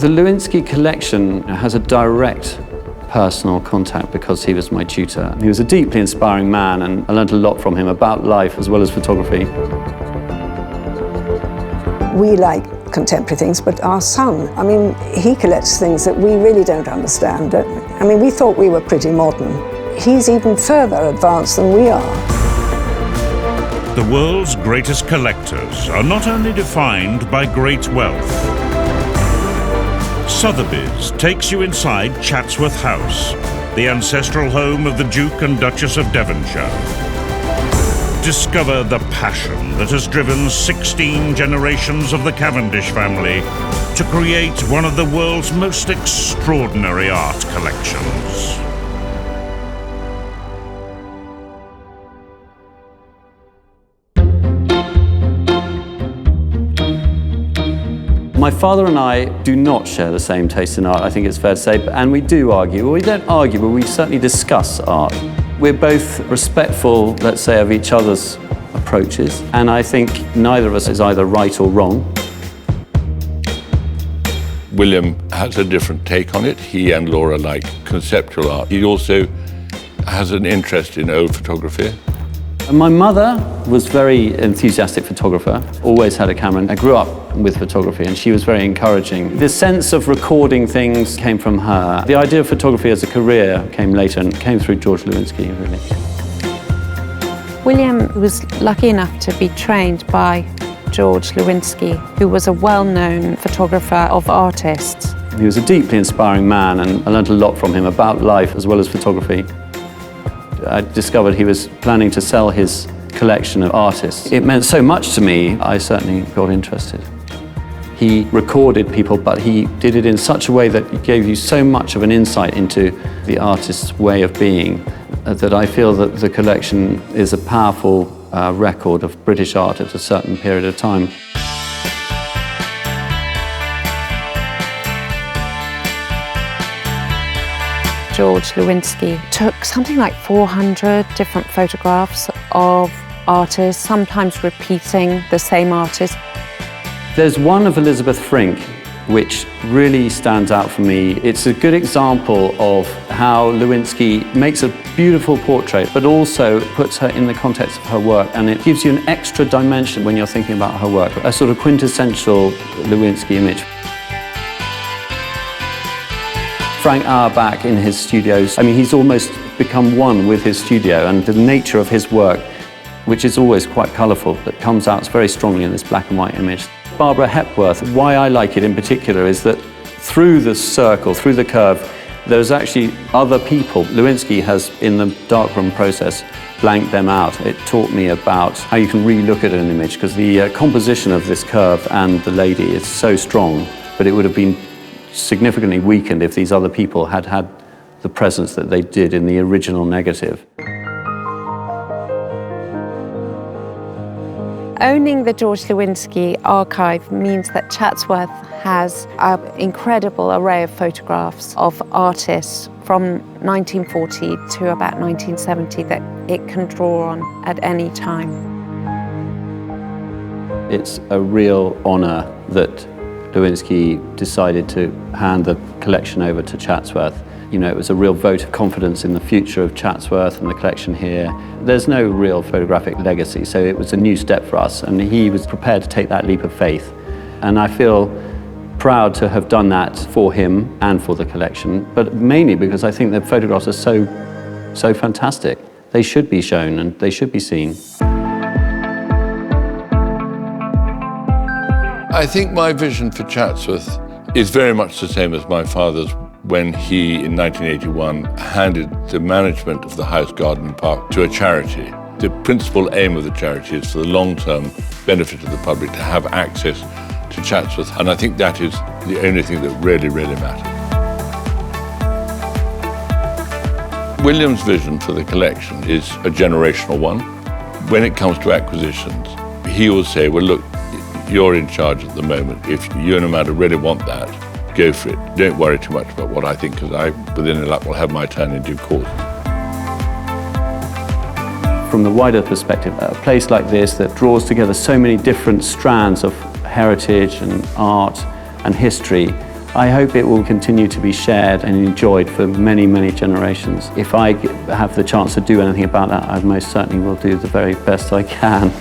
The Lewinski collection has a direct personal contact because he was my tutor. He was a deeply inspiring man, and I learned a lot from him about life as well as photography. We like contemporary things, but our son, I mean, he collects things that we really don't understand. I mean, we thought we were pretty modern. He's even further advanced than we are. The world's greatest collectors are not only defined by great wealth. Sotheby's takes you inside Chatsworth House, the ancestral home of the Duke and Duchess of Devonshire. Discover the passion that has driven 16 generations of the Cavendish family to create one of the world's most extraordinary art collections. My father and I do not share the same taste in art, I think it's fair to say, and we do argue. Well, we don't argue, but we certainly discuss art. We're both respectful, let's say, of each other's approaches, and I think neither of us is either right or wrong. William has a different take on it. He and Laura like conceptual art. He also has an interest in old photography. My mother was a very enthusiastic photographer, always had a camera, and I grew up with photography, and she was very encouraging. The sense of recording things came from her. The idea of photography as a career came later, and came through Jorge Lewinski, really. William was lucky enough to be trained by Jorge Lewinski, who was a well-known photographer of artists. He was a deeply inspiring man, and I learned a lot from him about life as well as photography. I discovered he was planning to sell his collection of artists. It meant so much to me, I certainly got interested. He recorded people, but he did it in such a way that it gave you so much of an insight into the artist's way of being that I feel that the collection is a powerful record of British art at a certain period of time. Jorge Lewinski took something like 400 different photographs of artists, sometimes repeating the same artist. There's one of Elizabeth Frink which really stands out for me. It's a good example of how Lewinski makes a beautiful portrait but also puts her in the context of her work, and it gives you an extra dimension when you're thinking about her work, a sort of quintessential Lewinski image. Frank Auerbach in his studios, I mean, he's almost become one with his studio, and the nature of his work, which is always quite colourful, but comes out very strongly in this black and white image. Barbara Hepworth, why I like it in particular is that through the circle, through the curve, there's actually other people. Lewinski has, in the darkroom process, blanked them out. It taught me about how you can re-look at an image, because the composition of this curve and the lady is so strong, but it would have been significantly weakened if these other people had had the presence that they did in the original negative. Owning the Jorge Lewinski archive means that Chatsworth has an incredible array of photographs of artists from 1940 to about 1970 that it can draw on at any time. It's a real honour that Lewinski decided to hand the collection over to Chatsworth. You know, it was a real vote of confidence in the future of Chatsworth and the collection here. There's no real photographic legacy, so it was a new step for us, and he was prepared to take that leap of faith. And I feel proud to have done that for him and for the collection, but mainly because I think the photographs are so fantastic. They should be shown and they should be seen. I think my vision for Chatsworth is very much the same as my father's when he, in 1981, handed the management of the house, garden and park to a charity. The principal aim of the charity is for the long-term benefit of the public to have access to Chatsworth, and I think that is the only thing that really, really matters. William's vision for the collection is a generational one. When it comes to acquisitions, he will say, well, look, you're in charge at the moment. If you and Amanda really want that, go for it. Don't worry too much about what I think, because I, within a luck, will have my turn in due course. From the wider perspective, a place like this that draws together so many different strands of heritage and art and history, I hope it will continue to be shared and enjoyed for many, many generations. If I have the chance to do anything about that, I most certainly will do the very best I can.